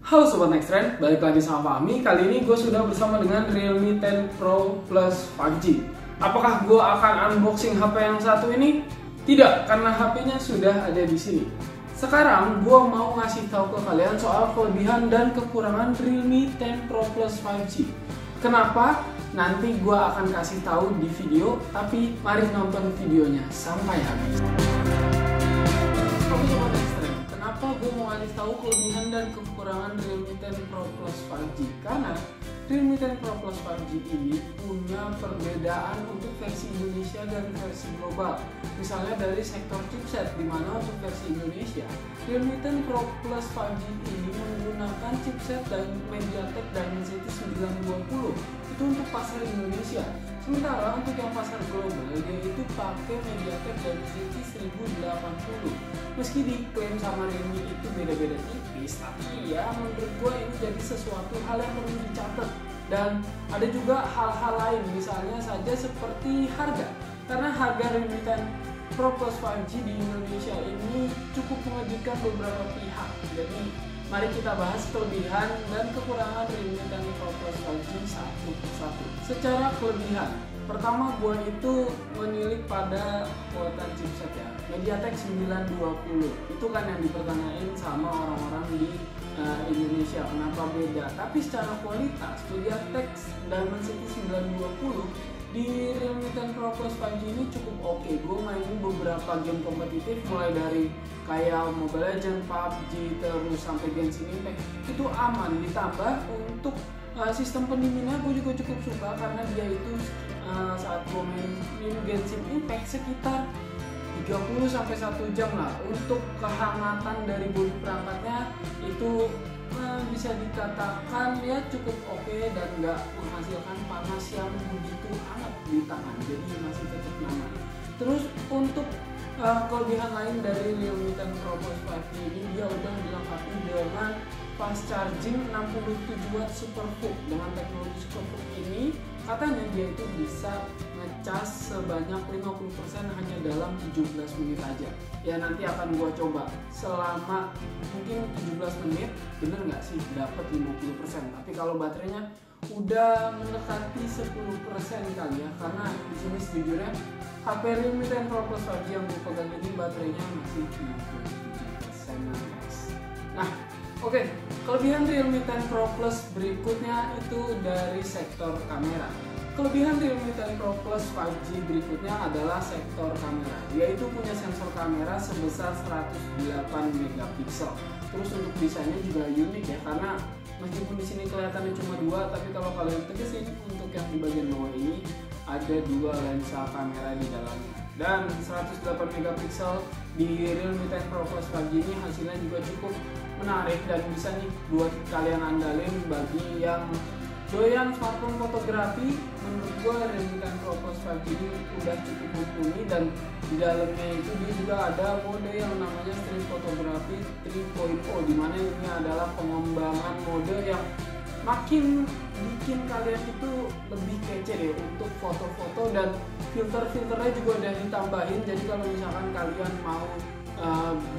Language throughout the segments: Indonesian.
Halo Sobat Next Trend, balik lagi sama Fahmi. Kali ini gue sudah bersama dengan Realme 10 Pro Plus 5G. Apakah gue akan unboxing HP yang satu ini? Tidak, karena HP-nya sudah ada di sini. Sekarang gue mau ngasih tahu ke kalian soal kelebihan dan kekurangan Realme 10 Pro Plus 5G. Kenapa? Nanti gue akan kasih tahu di video, tapi mari nonton videonya sampai habis. Oke Sobat Next Trend, kenapa gue mau ngasih tahu kelebihan dan kekurangan Realme 10 Pro Plus 5G? Karena Realme 10 Pro Plus 5G ini punya perbedaan untuk versi Indonesia dan versi global. Misalnya dari sektor chipset, di mana untuk versi Indonesia, Realme 10 Pro Plus 5G ini menggunakan chipset dan MediaTek Dimensity 920. Itu untuk pasar Indonesia. Sementara untuk yang pasar global, dia itu pakai MediaTek Dimensity 1080. Meski diklaim sama Realme itu beda-beda tipis, tapi ya menurut gue ini jadi sesuatu hal yang perlu dicatat. Dan ada juga hal-hal lain, misalnya saja seperti harga. Karena harga Realme 10 Pro Plus 5G di Indonesia ini cukup mengejutkan beberapa pihak. Jadi mari kita bahas kelebihan dan kekurangan Realme 10 Pro Plus 5G satu persatu. Secara kelebihan, pertama gue itu menilik pada kuota chipset ya, MediaTek 920. Itu kan yang dipertanyain sama orang-orang di Indonesia, kenapa beda. Tapi secara kualitas MediaTek Dimensity 920 di Realme 10 Pro Plus 5G ini cukup oke. Gue mainin beberapa game kompetitif mulai dari kayak Mobile Legends, PUBG, terus sampai Genshin Impact itu aman. Ditambah untuk sistem pendinginnya gue juga cukup suka, karena dia itu saat gue main Genshin Impact sekitar 30-1 jam lah. Untuk kehangatan dari bodi perangkatnya itu bisa dikatakan ya cukup oke dan nggak menghasilkan panas yang begitu hangat di tangan, jadi masih tetap nyaman. Terus untuk kelebihan lain dari Realme 10 Pro Plus 5G ini, dia udah dilengkapi dengan fast charging 67 watt superfook. Dengan teknologi superfook ini katanya dia itu bisa ngecas sebanyak 50% hanya dalam 17 menit aja. Ya nanti akan gua coba selama mungkin 17 menit, bener nggak sih dapat 50%. Tapi kalau baterainya udah mendekati 10% kali ya, karena di sini sejujurnya HP Realme 10 Pro Plus 5G yang gue pegang ini baterainya masih 97% guys. Nah, oke, kelebihan Realme 10 Pro Plus berikutnya itu dari sektor kamera. Kelebihan Realme 10 Pro Plus 5G berikutnya adalah sektor kamera. Yaitu punya sensor kamera sebesar 108 megapiksel. Terus untuk desainnya juga unik ya, karena meskipun di sini kelihatannya cuma dua, tapi kalau kalian tegesin untuk yang di bagian bawah ini ada dua lensa kamera di dalamnya. Dan 108 megapiksel di Realme 10 Pro Plus 5G ini hasilnya juga cukup menarik dan bisa nih buat kalian andalin bagi yang doyan smartphone fotografi. Menurut gue Realme 10 Pro Plus 5G ini udah cukup mumpuni, dan di dalamnya itu dia juga ada mode yang namanya Street Photography 3.0, dimana ini adalah pengembangan mode yang makin bikin kalian itu lebih kece deh untuk foto-foto, dan filter-filternya juga udah ditambahin. Jadi kalau misalkan kalian mau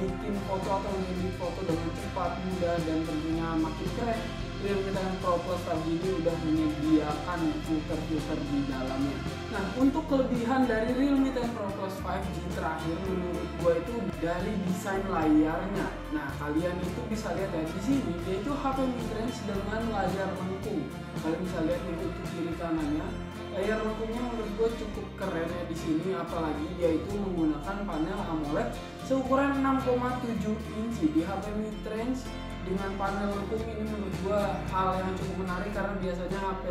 bikin foto atau ngedit foto dengan cepat, mudah, dan tentunya makin keren, Realme 10 Pro Plus 5G ini udah menyediakan filter-filter di dalamnya. Nah, untuk kelebihan dari Realme 10 Pro Plus 5G terakhir menurut gue itu dari desain layarnya. Nah, kalian itu bisa lihat ya di sini, dia itu HP mid-range dengan layar lengkung. Kalian bisa lihat nih untuk kiri kanannya. Layar lengkungnya menurut gue cukup keren ya di sini, apalagi dia itu menggunakan panel AMOLED seukuran 6,7 inci di HP mid-range dengan panel lengkung. Ini menurut gue hal yang cukup menarik, karena biasanya HP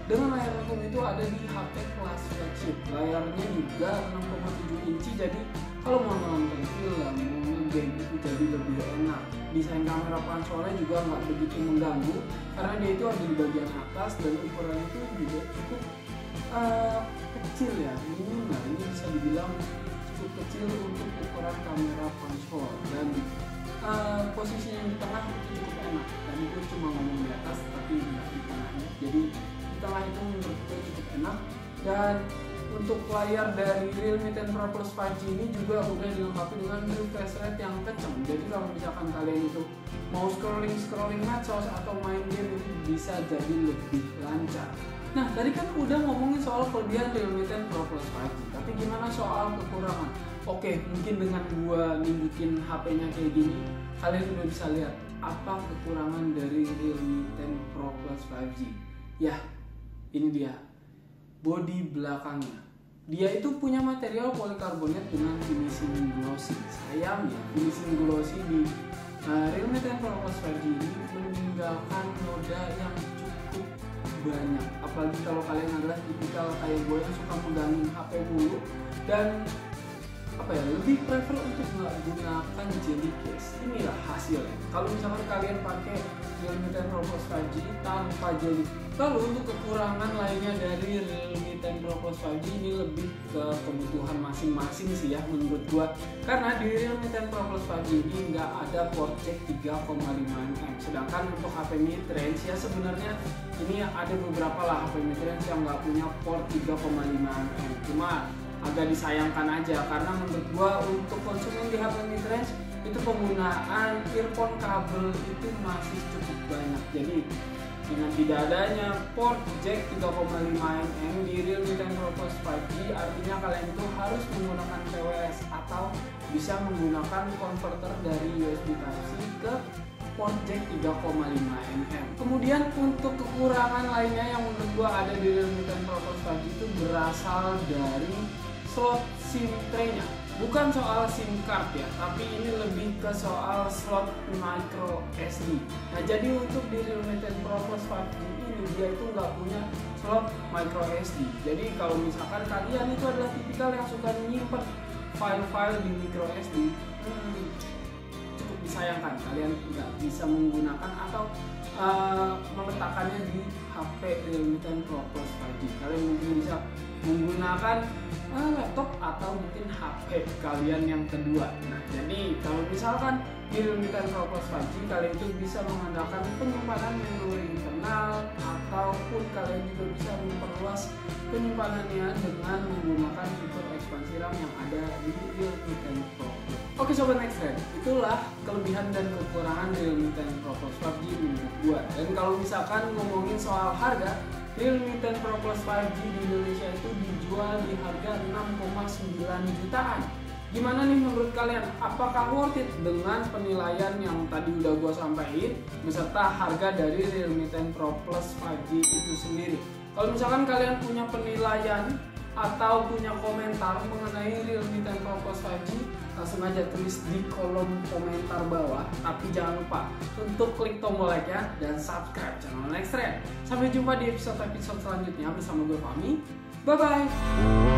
dengan layar lengkung itu ada di HP kelas flagship. Layarnya juga 6,7 inci, jadi kalau mau nonton film, mau game itu jadi lebih enak. Desain kamera pansolnya juga nggak begitu mengganggu, karena dia itu ada di bagian atas, dan ukuran itu juga cukup kecil ya, minimal. Ini bisa dibilang cukup kecil untuk ukuran kamera pansol, dan posisinya di tengah itu cukup enak. Tadi gue cuma ngomong di atas tapi nggak di tengahnya, jadi di tengah itu menurut gue cukup enak. Dan untuk layar dari Realme 10 Pro Plus 5G ini juga udah dilengkapi dengan refresh rate yang kencang. Jadi kalau misalkan kalian itu mau scrolling medsos atau main game itu bisa jadi lebih lancar. Nah, tadi kan udah ngomongin soal kelebihan Realme 10 Pro Plus 5G, tapi gimana soal kekurangan? Oke, mungkin dengan gua nunjukin HP-nya kayak gini, kalian udah bisa lihat apa kekurangan dari Realme 10 Pro Plus 5G. Ya, ini dia, bodi belakangnya. Dia itu punya material polikarbonat dengan finishing glossy. Sayangnya, finishing glossy di Realme 10 Pro Plus 5G ini meninggalkan noda yang cukup banyak. Apalagi kalau kalian adalah tipikal kayak gue yang suka megangin HP mulu dan lebih prefer untuk nggak gunakan jelly case. Inilah hasilnya. Kalau misalkan kalian pakai Realme 10 Pro Plus 5G tanpa jelly. Lalu untuk kekurangan lainnya dari Realme 10 Pro Plus 5G ini lebih ke kebutuhan masing-masing sih ya menurut gua. Karena di Realme 10 Pro Plus 5G ini nggak ada port jack 3,5mm. Sedangkan untuk HP mid-range ya sebenarnya ini ada beberapa lah HP mid-range yang nggak punya port 3,5mm. Cuma agak disayangkan aja karena menurut gua untuk konsumen di HP mid-range itu penggunaan earphone kabel itu masih cukup banyak. Jadi dengan tidak adanya port jack 3,5mm di Realme 10 Pro Plus 5G artinya kalian itu harus menggunakan TWS atau bisa menggunakan converter dari USB Type-C ke port jack 3,5mm. Kemudian untuk kekurangan lainnya yang menurut gua ada di Realme 10 Pro Plus 5G itu berasal dari slot SIM tray-nya. Bukan soal SIM card ya, tapi ini lebih ke soal slot micro SD. Nah, jadi untuk di Realme 10 Pro Plus 5G ini dia itu nggak punya slot micro SD. Jadi kalau misalkan kalian itu adalah tipikal yang suka menyimpan file-file di micro SD, cukup disayangkan kalian nggak bisa menggunakan atau meletakkannya di HP Realme 10 Pro Plus 5G. Kalian mungkin bisa menggunakan laptop atau mungkin HP kalian yang kedua. Nah, jadi kalau misalkan di Realme 10 Pro Plus 5G kalian itu bisa mengandalkan penyimpanan memori internal ataupun kalian juga bisa memperluas penyimpanannya dengan menggunakan fitur ekspansi RAM yang ada di Realme 10 Pro. Oke sobat Nextrend, itulah kelebihan dan kekurangan Realme 10 Pro Plus 5G menurut gua. Dan kalau misalkan ngomongin soal harga, Realme 10 Pro Plus 5G di Indonesia itu dijual di harga 6,9 jutaan. Gimana nih menurut kalian? Apakah worth it dengan penilaian yang tadi udah gua sampaikan beserta harga dari Realme 10 Pro Plus 5G itu sendiri? Kalau misalkan kalian punya penilaian atau punya komentar mengenai Realme 10 Pro Plus 5G, langsung aja tulis di kolom komentar bawah. Tapi jangan lupa untuk klik tombol like ya dan subscribe channel Nextrend. Sampai jumpa di episode selanjutnya bersama gue Fahmi. Bye bye.